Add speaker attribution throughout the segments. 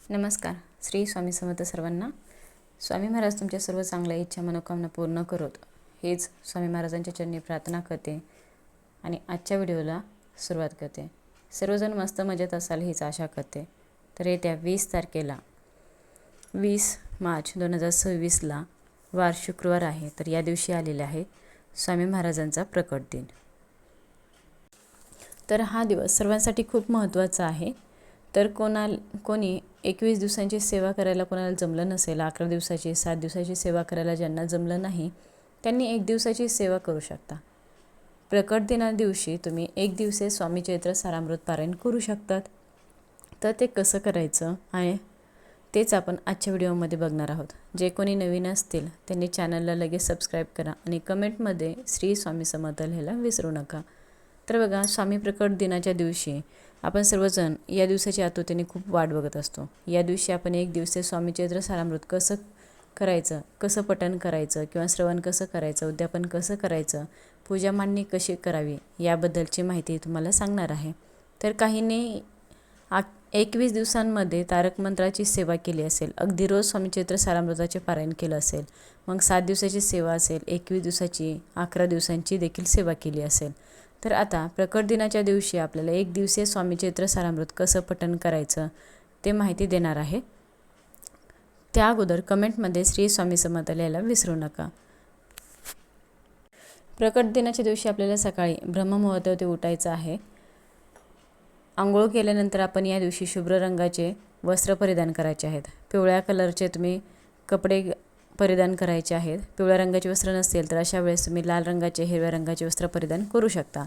Speaker 1: नमस्कार. श्री स्वामी समर्थ सर्वांना. स्वामी महाराज तुमच्या सर्व चांगल्या इच्छा मनोकामना पूर्ण करोत, हेच स्वामी महाराजांच्या चरणी प्रार्थना करते आणि आजच्या व्हिडिओला सुरुवात करते. सर्वजण मस्त मजेत असाल हीच आशा करते. तर येत्या 20 तारखेला 20 मार्च 2026ला वार शुक्रवार आहे. तर या दिवशी आलेले आहे स्वामी महाराजांचा प्रकट दिन. तर हा दिवस सर्वांसाठी खूप महत्त्वाचा आहे. तर कोणी 21 दिवसांची सेवा करायला कोणाला जमलं नसेल, 11 दिवसाची 7 दिवसाची सेवा करायला ज्यांना जमलं नाही त्यांनी 1 दिवसाची सेवा करू शकता. प्रकट दिना दिवशी तुम्ही 1 दिवसीय स्वामी चरित्र सारामृत पारायण करू शकतात. तर ते कसं करायचं आहे तेच आपण आजच्या व्हिडिओमध्ये बघणार आहोत. जे कोणी नवीन असतील त्यांनी चॅनलला लगेच सबस्क्राईब करा आणि कमेंटमध्ये श्री स्वामी समर्थ लिहायला विसरू नका. तर बघा, स्वामी प्रकट दिनाच्या दिवशी आपण सर्वजण या दिवसाची आतुरतेने खूप वाट बघत असतो. या दिवशी आपण 1 दिवसीय स्वामी चरित्र सारामृत कसं करायचं, कसं पठण करायचं किंवा श्रवण कसं करायचं, उद्यापन कसं करायचं, पूजा मांडणी कशी करावी याबद्दलची माहिती तुम्हाला सांगणार आहे. तर काहींनी 21 दिवसांमध्ये तारक मंत्राची सेवा केली असेल, अगदी रोज स्वामी चरित्र सारामृताचे पारायण केलं असेल, मग 7 दिवसाची सेवा असेल, 21 दिवसाची, 11 दिवसांची देखील सेवा केली असेल. तर आता प्रकट दिनाच्या दिवशी आपल्याला 1 दिवसीय स्वामी चरित्र सारामृत कसं पठण करायचं ते माहिती देणार आहे. त्या अगोदर कमेंटमध्ये श्री स्वामी समर्थ लिहायला विसरू नका. प्रकट दिनाच्या दिवशी आपल्याला सकाळी ब्रह्ममुहूर्तावरती उठायचं आहे. आंघोळ केल्यानंतर आपण या दिवशी शुभ्र रंगाचे वस्त्र परिधान करायचे आहेत. पिवळ्या कलरचे तुम्ही कपडे परिधान करायचे आहेत. पिवळ्या रंगाचे वस्त्र नसतील तर अशा वेळेस तुम्ही लाल रंगाचे, हिरव्या रंगाचे वस्त्र परिधान करू शकता.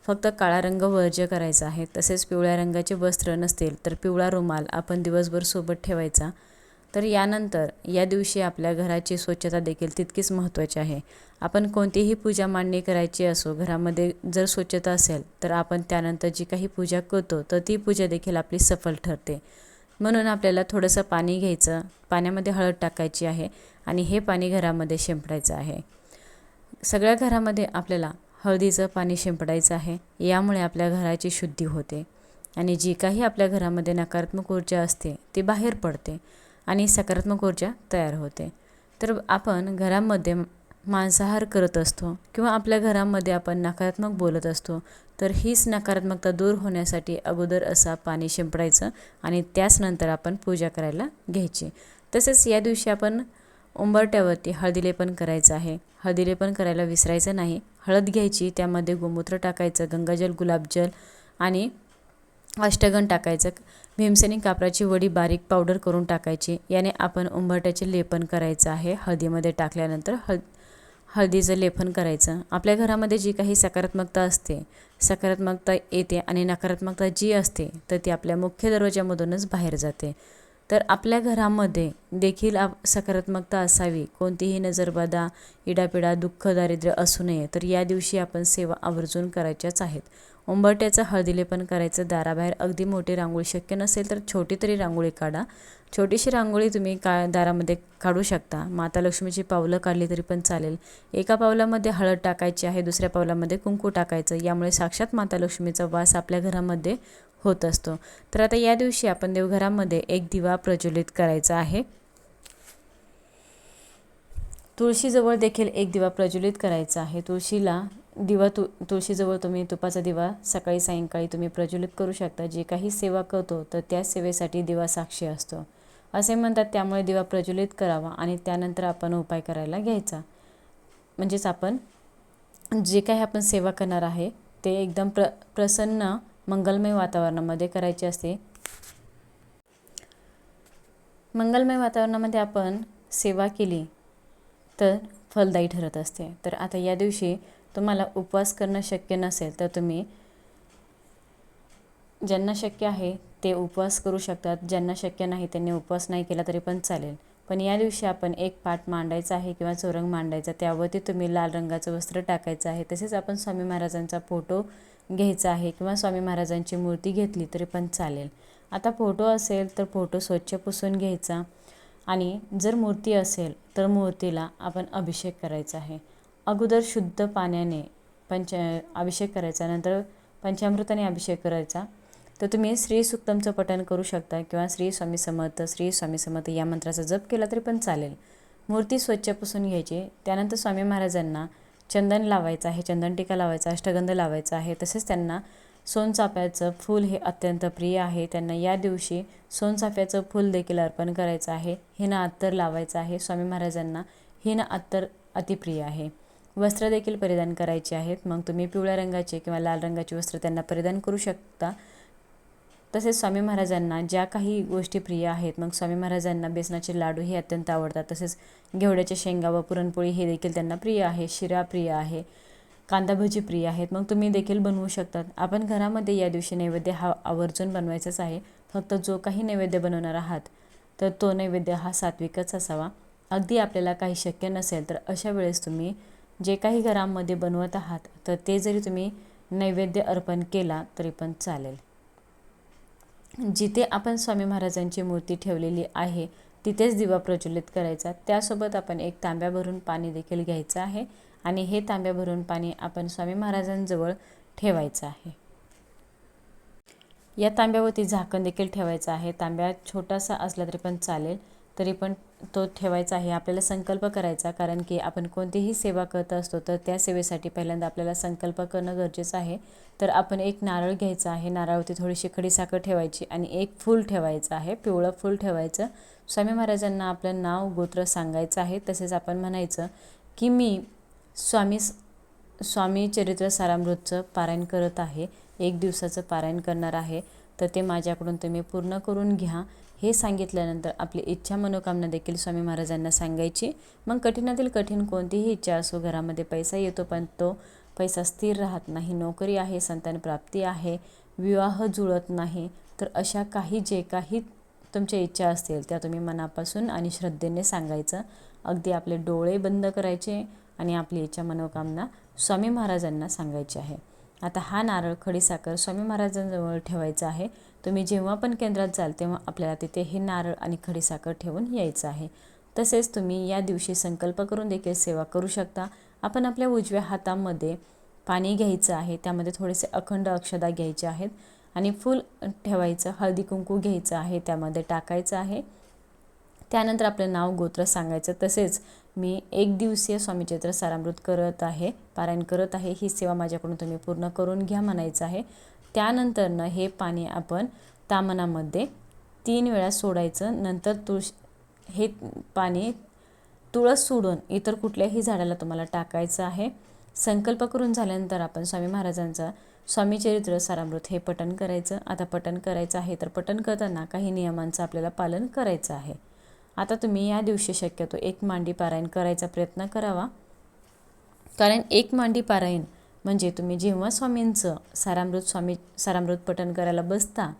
Speaker 1: फक्त काळा रंग वर्ज्य करायचा आहे. तसेच पिवळ्या रंगाचे वस्त्र नसतील तर पिवळा रुमाल आपण दिवसभर सोबत ठेवायचा. तर यानंतर या दिवशी आपल्या घराची स्वच्छता देखील तितकीच महत्त्वाची आहे. आपण कोणतीही पूजा मांडणी करायची असो, घरामध्ये जर स्वच्छता असेल तर आपण त्यानंतर जी काही पूजा करतो तर ती पूजा देखील आपली सफल ठरते. म्हणून आपल्याला थोडंसं पाणी घ्यायचं, पाण्यामध्ये हळद टाकायची आहे आणि हे पाणी घरामध्ये शिंपडायचं आहे. सगळ्या घरामध्ये आपल्याला हळदीचं पाणी शिंपडायचं आहे. यामुळे आपल्या घराची शुद्धी होते आणि जी काही आपल्या घरामध्ये नकारात्मक ऊर्जा असते ती बाहेर पडते आणि सकारात्मक ऊर्जा तयार होते. तर आपण घरामध्ये मांसाहार करत असतो किंवा आपल्या घरामध्ये आपण नकारात्मक बोलत असतो, तर हीच नकारात्मकता दूर होण्यासाठी अगोदर असा पाणी शिंपडायचं आणि त्याच नंतर आपण पूजा करायला घ्यायची. तसेच या दिवशी आपण उंबरट्यावरती हळदीलेपन करायचं आहे. हळदीलेपन करायला विसरायचं नाही. हळद घ्यायची, त्यामध्ये गोमूत्र टाकायचं, गंगाजल, गुलाबजल आणि अष्टगंध टाकायचं. भीमसेनी कापराची वडी बारीक पावडर करून टाकायची. याने आपण उंबरट्याचे लेपन करायचं आहे. हळदीमध्ये टाकल्यानंतर हळदीचं लेपन करायचं. आपल्या घरामध्ये जी काही सकारात्मकता असते, सकारात्मकता येते आणि नकारात्मकता जी असते तर ती आपल्या मुख्य दरवाजामधूनच बाहेर जाते. तर आपल्या घरामध्ये देखील सकारात्मकता असावी. कोणतीही नजरबाधा, इडापिडा, दुःख, दारिद्र्य असू नये. तर या दिवशी आपण सेवा आवर्जून करायच्याच आहेत. उंबरट्याचं हळदीलेपन करायचं. दाराबाहेर अगदी मोठी रांगोळी, शक्य नसेल तर छोटी तरी रांगोळी काढा. छोटीशी रांगोळी तुम्ही दारामध्ये काढू शकता. माता लक्ष्मीची पावलं काढली तरी पण चालेल. एका पावलामध्ये हळद टाकायची आहे, दुसऱ्या पावलामध्ये कुंकू टाकायचं. यामुळे साक्षात माता लक्ष्मीचा वास आपल्या घरामध्ये होत असतो. तर आता या दिवशी आपण देवघरामध्ये एक दिवा प्रज्वलित करायचा आहे. तुळशीजवळ देखील एक दिवा प्रज्वलित करायचा आहे. तुळशीजवळ तुम्ही तुपाचा दिवा सकाळी सायंकाळी तुम्ही प्रज्वलित करू शकता. जे काही सेवा करतो तर त्या सेवेसाठी दिवा साक्षी असतो असे म्हणतात. त्यामुळे दिवा प्रज्वलित करावा आणि त्यानंतर आपण उपाय करायला घ्यायचा. म्हणजेच आपण जे काही आपण सेवा करणार आहे ते एकदम प्रसन्न मंगलमय वातावरणामध्ये करायचे असते. मंगलमय वातावरणामध्ये आपण सेवा केली तर फलदायी ठरत असते. तर आता या दिवशी तुम्हाला उपवास करणं शक्य नसेल तर तुम्ही, ज्यांना शक्य आहे ते उपवास करू शकतात. ज्यांना शक्य नाही त्यांनी उपवास नाही केला तरी पण चालेल. पण या दिवशी आपण एक पाट मांडायचा आहे किंवा चौरंग मांडायचा. त्यावरती तुम्ही लाल रंगाचं वस्त्र टाकायचं आहे. तसेच आपण स्वामी महाराजांचा फोटो घ्यायचा आहे किंवा स्वामी महाराजांची मूर्ती घेतली तरी पण चालेल. आता फोटो असेल तर फोटो स्वच्छ पुसून घ्यायचा आणि जर मूर्ती असेल तर मूर्तीला आपण अभिषेक करायचा आहे. अगोदर शुद्ध पाण्याने अभिषेक करायचा, नंतर पंचामृताने अभिषेक करायचा. तर तुम्ही श्री सुक्तमचं पठण करू शकता किंवा श्री स्वामी समर्थ या मंत्राचा जप केला तरी पण चालेल. मूर्ती स्वच्छ पुसून घ्यायची. त्यानंतर स्वामी महाराजांना चंदन लावायचं आहे, चंदन टीका लावायचा, अष्टगंध लावायचा आहे. तसेच त्यांना सोनचाफ्याचं फूल हे अत्यंत प्रिय आहे. त्यांना या दिवशी सोनचाफ्याचं फूल देखील अर्पण करायचं आहे. हिना अत्तर लावायचं आहे. स्वामी महाराजांना हिना अत्तर अतिप्रिय आहे. वस्त्र देखील परिधान करायचे आहेत. मग तुम्ही पिवळ्या रंगाचे किंवा लाल रंगाचे वस्त्र त्यांना परिधान करू शकता. तसेच स्वामी महाराजांना ज्या काही गोष्टी प्रिय आहेत, मग स्वामी महाराजांना बेसनाचे लाडू हे अत्यंत आवडतात. तसेच घेवड्याच्या शेंगा व पुरणपोळी हे देखील त्यांना प्रिय आहे. शिरा प्रिय आहे. कांदा भजी प्रिय आहेत. मग तुम्ही देखील बनवू शकतात. आपण घरामध्ये या दिवशी नैवेद्य हा आवर्जून बनवायचाच आहे. फक्त जो काही नैवेद्य बनवणार आहात तर तो नैवेद्य हा सात्विकच असावा. अगदी आपल्याला काही शक्य नसेल तर अशा वेळेस तुम्ही जे काही घरामध्ये बनवत आहात तर ते जरी तुम्ही नैवेद्य अर्पण केला तरी पण चालेल. जिथे आपण स्वामी महाराजांची मूर्ती ठेवलेली आहे तिथेच दिवा प्रज्वलित करायचा. त्यासोबत आपण एक तांब्या भरून पाणी देखील घ्यायचं आहे आणि हे तांब्या भरून पाणी आपण स्वामी महाराजांजवळ ठेवायचं आहे. या तांब्यावरती झाकण देखील ठेवायचं आहे. तांब्या छोटासा असला तरी पण चालेल, तरी पण तो ठेवायचा आहे. आपल्याला संकल्प करायचा, कारण की आपण कोणतीही सेवा करत असतो तर त्या सेवेसाठी पहिल्यांदा आपल्याला संकल्प करणं गरजेचं आहे. तर आपण एक नारळ घ्यायचा आहे. नारळावरती थोडीशी खडीसाखर ठेवायची आणि एक फूल ठेवायचं आहे, पिवळं फूल ठेवायचं. स्वामी महाराजांना आपलं नाव गोत्र सांगायचं आहे. तसेच आपण म्हणायचं की मी स्वामी चरित्र सारामृतचं पारायण करत आहे, 1 दिवसाचं पारायण करणार आहे, तर ते माझ्याकडून तुम्ही पूर्ण करून घ्या. हे सांगितल्यानंतर आपली इच्छा मनोकामना देखील स्वामी महाराजांना सांगायची. मग कठीणातील कठीण कोणतीही इच्छा असो, घरामध्ये पैसा येतो पण तो पैसा स्थिर राहत नाही, नोकरी आहे, संतान प्राप्ती आहे, विवाह जुळत नाही, तर अशा जे काही तुमच्या इच्छा असतील त्या तुम्ही मनापासून आणि श्रद्धेने सांगायचं. अगदी आपले डोळे बंद करायचे आणि आपली इच्छा मनोकामना स्वामी महाराजांना सांगायची आहे. आता हा नारळ खडीसाखर स्वामी महाराजांजवळ ठेवायचा आहे. तुम्ही जेव्हा पण केंद्रात जाल तेव्हा आपल्याला तिथे हे नारळ आणि खडीसाखर ठेवून यायचं आहे. तसेच तुम्ही या दिवशी संकल्प करून देखील सेवा करू शकता. आपण आपल्या उजव्या हातामध्ये पाणी घ्यायचं आहे, त्यामध्ये थोडेसे अखंड अक्षदा घ्यायचे आहेत आणि फूल ठेवायचं, हळदी कुंकू घ्यायचं आहे, त्यामध्ये टाकायचं आहे. त्यानंतर आपलं नाव गोत्र सांगायचं. तसेच मी 1 दिवसीय स्वामी चरित्र सारामृत करत आहे, पारायण करत आहे, ही सेवा माझ्याकडून तुम्ही पूर्ण करून घ्या म्हणायचं आहे. त्यानंतरनं हे पाणी आपण तामनामध्ये 3 वेळा सोडायचं. नंतर हे पाणी तुळस सोडून इतर कुठल्याही झाडाला तुम्हाला टाकायचं आहे. संकल्प करून झाल्यानंतर आपण स्वामी महाराजांचा स्वामी चरित्र सारामृत हे पठण करायचं. आता पठण करायचं आहे तर पठण करताना काही नियमांचं आपल्याला पालन करायचं आहे. आता तुम्ही या दिवशी शक्यतो 1 मांडी पारायण करायचा प्रयत्न करावा, कारण 1 मांडी पारायण म्हणजे तुम्ही जेव्हा स्वामींचं सारामृत पठण करायला बसता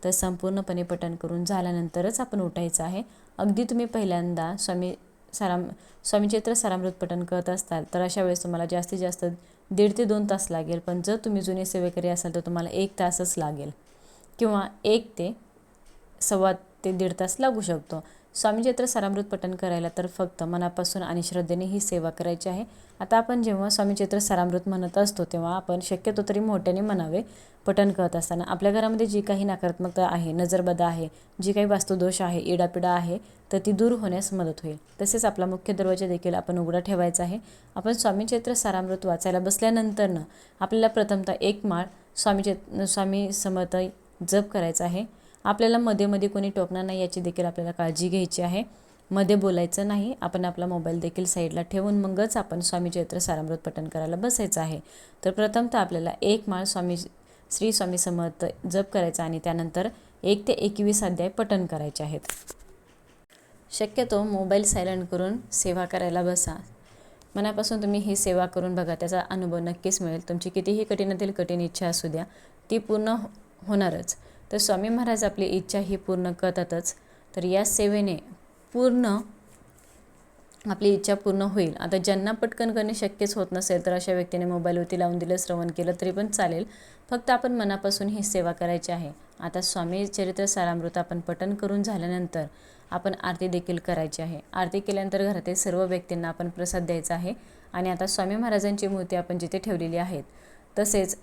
Speaker 1: तर संपूर्णपणे पठण करून झाल्यानंतरच आपण उठायचं आहे. अगदी तुम्ही पहिल्यांदा स्वामी चरित्र सारामृत पठण करत असताल तर अशा वेळेस तुम्हाला जास्तीत जास्त 1.5 ते 2 तास लागेल. पण जर तुम्ही जुने सेवेकरी असाल तर तुम्हाला 1 तासच लागेल किंवा 1 ते सव्वा ते 1.5 तास लागू शकतो. स्वामी चरित्र सारामृत पठण करायला तर फक्त मनापासून आणि श्रद्धेने ही सेवा करायची आहे. आता आपण जेव्हा स्वामी चरित्र सारामृत म्हणत असतो तेव्हा आपण शक्यतो तरी मोठ्याने म्हणावे. पठण करत असताना आपल्या घरामध्ये जी काही नकारात्मकता आहे, नजरबदा आहे, जी काही वास्तुदोष आहे, इडापिडा आहे, तर ती दूर होण्यास मदत होईल. तसेच आपला मुख्य दरवाजा देखील आपण उघडा ठेवायचा आहे. आपण स्वामी चरित्र सारामृत वाचायला बसल्यानंतरनं आपल्याला प्रथमतः 1 माळ स्वामी समर्थ जप करायचा आहे. आपल्याला मध्ये कोणी टोकणार नाही याची देखील आपल्याला काळजी घ्यायची आहे. मध्ये बोलायचं नाही. आपण आपला मोबाईल देखील साईडला ठेवून मगच आपण स्वामी चरित्र सारामृत पठण करायला बसायचं आहे. तर प्रथमतः आपल्याला 1 माळ श्री स्वामी समर्थ जप करायचा आणि त्यानंतर 1 ते 21 अध्याय पठण करायचे आहेत. शक्यतो मोबाईल सायलेंट करून सेवा करायला बसा. मनापासून तुम्ही ही सेवा करून बघा, त्याचा अनुभव नक्कीच मिळेल. तुमची कितीही कठीणातील कठीण इच्छा असू द्या, ती पूर्ण होणारच. तर स्वामी महाराज आपली इच्छा ही पूर्ण करतातच. तर या सेवेने पूर्ण आपली इच्छा पूर्ण होईल. आता ज्यांना पटकन करणे शक्यच होत नसेल तर अशा व्यक्तीने मोबाईलवरती लावून दिलं, श्रवण केलं तरी पण चालेल. फक्त आपण मनापासून ही सेवा करायची आहे. आता स्वामी चरित्र सारामृत आपण पठण करून झाल्यानंतर आपण आरती देखील करायची आहे. आरती केल्यानंतर घरातील सर्व व्यक्तींना आपण प्रसाद द्यायचा आहे. आणि आता स्वामी महाराजांची मूर्ती आपण जिथे ठेवलेली आहे तसेच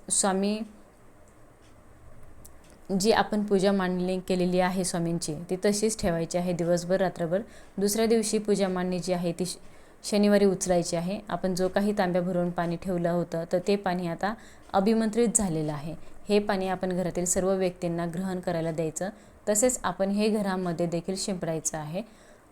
Speaker 1: जी आपण पूजा मांडणी केलेली आहे स्वामींची ती तशीच ठेवायची आहे दिवसभर रात्रभर. दुसऱ्या दिवशी पूजा मांडणी जी आहे ती शनिवारी उचलायची आहे. आपण जो काही तांब्या भरून पाणी ठेवलं होतं तर ते पाणी आता अभिमंत्रित झालेलं आहे. हे पाणी आपण घरातील सर्व व्यक्तींना ग्रहण करायला द्यायचं. तसेच आपण हे घरामध्ये देखील शिंपडायचं आहे.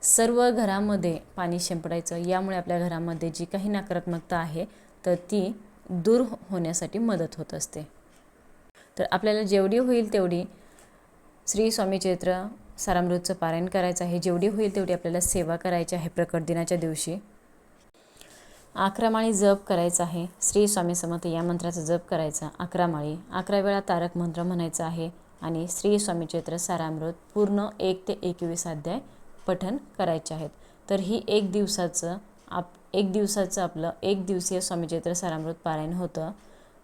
Speaker 1: सर्व घरामध्ये पाणी शिंपडायचं. यामुळे आपल्या घरामध्ये जी काही नकारात्मकता आहे तर ती दूर होण्यासाठी मदत होत असते. तर आपल्याला जेवढी होईल तेवढी श्री स्वामी चरित्र सारामृतचं पारायण करायचं आहे. जेवढी होईल तेवढी आपल्याला सेवा करायची आहे. प्रकट दिनाच्या दिवशी 11 माळी जप करायचा आहे. श्री स्वामी समर्थ या मंत्राचा जप करायचा 11 माळी. 11 वेळा तारक मंत्र म्हणायचा आहे आणि श्री स्वामी चरित्र सारामृत पूर्ण 1 ते 21 अध्याय पठण करायचे आहेत. तर ही एक दिवसाचं आपलं एक दिवसीय स्वामी चरित्र सारामृत पारायण होतं.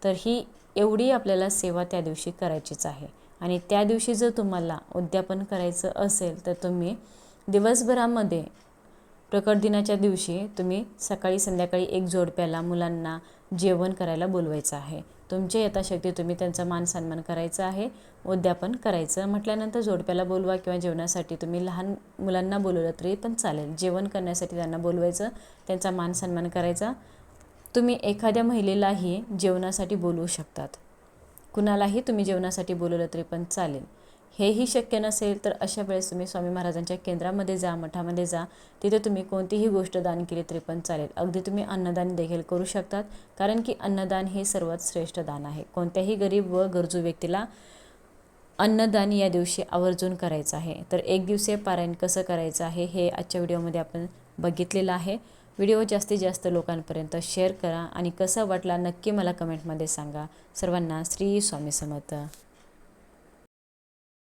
Speaker 1: तर ही एवढी आपल्याला सेवा त्या दिवशी करायचीच आहे. आणि त्या दिवशी जर तुम्हाला उद्यापन करायचं असेल तर तुम्ही दिवसभरामध्ये प्रकट दिनाच्या दिवशी तुम्ही सकाळी संध्याकाळी एक जोडप्याला मुलांना जेवण करायला बोलवायचं आहे. तुमच्या यथाशक्ती तुम्ही त्यांचा मान सन्मान करायचा आहे. उद्यापन करायचं म्हटल्यानंतर जोडप्याला बोलवा किंवा जेवणासाठी तुम्ही लहान मुलांना बोलवलं तरी पण चालेल. जेवण करण्यासाठी त्यांना बोलवायचं, त्यांचा मान सन्मान करायचा. तुम्ही एखाद्या महिलेलाही जेवणासाठी बोलवू शकतात. कुणालाही तुम्ही जेवणासाठी बोलवलं तरी पण चालेल. हेही शक्य नसेल तर अशा वेळेस तुम्ही स्वामी महाराजांच्या केंद्रामध्ये जा, मठामध्ये जा. तिथे तुम्ही कोणतीही गोष्ट दान केली तरी पण चालेल. अगदी तुम्ही अन्नदान देखील करू शकतात. कारण की अन्नदान हे सर्वात श्रेष्ठ दान आहे. कोणत्याही गरीब व गरजू व्यक्तीला अन्नदान या दिवशी आवर्जून करायचं आहे. तर एक दिवसीय पारायण कसं करायचं आहे हे आजच्या व्हिडिओमध्ये आपण बघितलेलं आहे. व्हिडिओ जास्तीत जास्त लोकांपर्यंत शेअर करा आणि कसा वाटला नक्की मला कमेंटमध्ये सांगा. सर्वांना श्री स्वामी समर्थ.